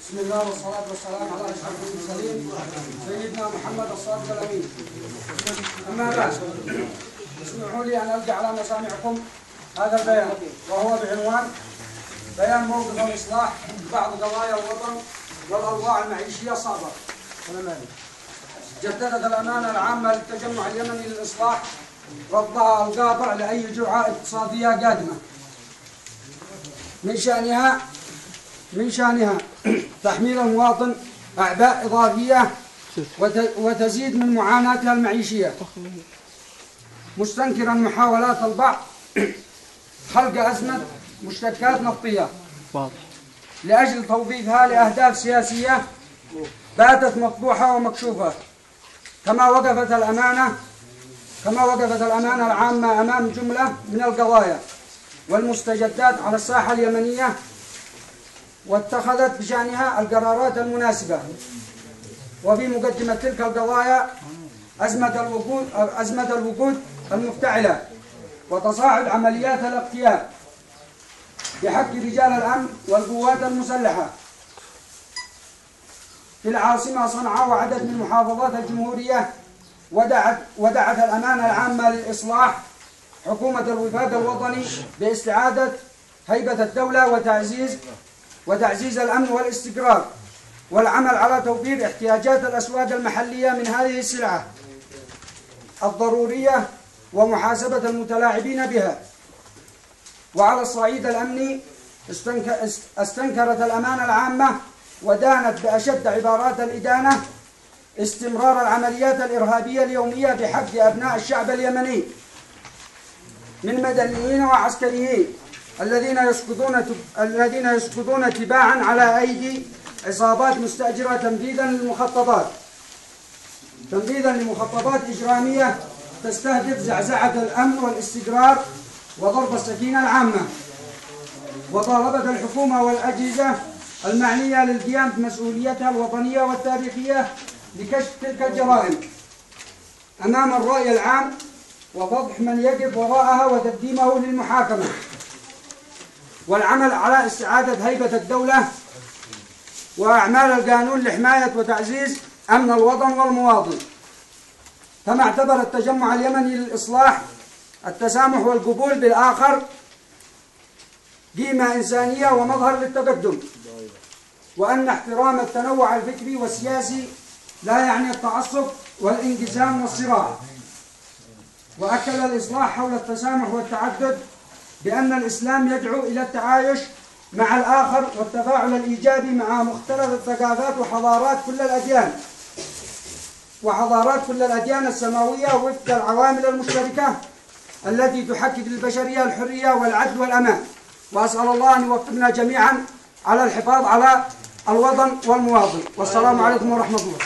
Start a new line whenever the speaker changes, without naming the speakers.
بسم الله والصلاة والسلام على أشرف المرسلين سيدنا محمد الصادق الأمين. أما بعد، اسمحوا لي أن ألقي على مسامعكم هذا البيان، وهو بعنوان بيان موقف الإصلاح بعض قضايا الوطن والأوضاع المعيشية الصعبة. جددت الأمانة العامة للتجمع اليمني للإصلاح رفضها القاطع لأي جرعة اقتصادية قادمة من شأنها تحميل المواطن أعباء إضافية وتزيد من معاناتها المعيشية، مستنكرا محاولات البعض خلق أزمة مشتقات نفطية لأجل توظيفها لأهداف سياسية باتت مفضوحة ومكشوفة. كما وقفت الأمانة العامة أمام جملة من القضايا والمستجدات على الساحة اليمنية، واتخذت بشأنها القرارات المناسبة. وفي مقدمة تلك القضايا أزمة الوقود المفتعلة وتصاعد عمليات الاغتيال بحق رجال الأمن والقوات المسلحة في العاصمة صنعاء وعدد من محافظات الجمهورية. ودعت الأمانة العامة للإصلاح حكومة الوفاق الوطني باستعادة هيبة الدولة وتعزيز الأمن والاستقرار، والعمل على توفير احتياجات الأسواق المحلية من هذه السلعة الضرورية ومحاسبة المتلاعبين بها. وعلى الصعيد الأمني استنكرت الأمانة العامة ودانت بأشد عبارات الإدانة استمرار العمليات الإرهابية اليومية بحق أبناء الشعب اليمني من مدنيين وعسكريين الذين يسقطون تباعا على أيدي عصابات مستأجرة تنفيذا لمخططات إجرامية تستهدف زعزعة الأمن والاستقرار وضرب السكينة العامة. وطالبت الحكومة والأجهزة المعنية للقيام بمسؤوليتها الوطنية والتاريخية لكشف تلك الجرائم أمام الرأي العام وفضح من يقف وراءها وتقديمه للمحاكمة، والعمل على استعادة هيبة الدولة وأعمال القانون لحماية وتعزيز أمن الوطن والمواطن. كما اعتبر التجمع اليمني للإصلاح التسامح والقبول بالآخر قيمة إنسانية ومظهر للتقدم، وأن احترام التنوع الفكري والسياسي لا يعني التعصب والانقسام والصراع. وأكد الإصلاح حول التسامح والتعدد بأن الإسلام يدعو إلى التعايش مع الآخر والتفاعل الإيجابي مع مختلف الثقافات وحضارات كل الأديان السماوية وفق العوامل المشتركة التي تحقق للبشرية الحرية والعدل والأمان. وأسأل الله أن يوفقنا جميعا على الحفاظ على الوطن والمواطن. والسلام عليكم ورحمة الله.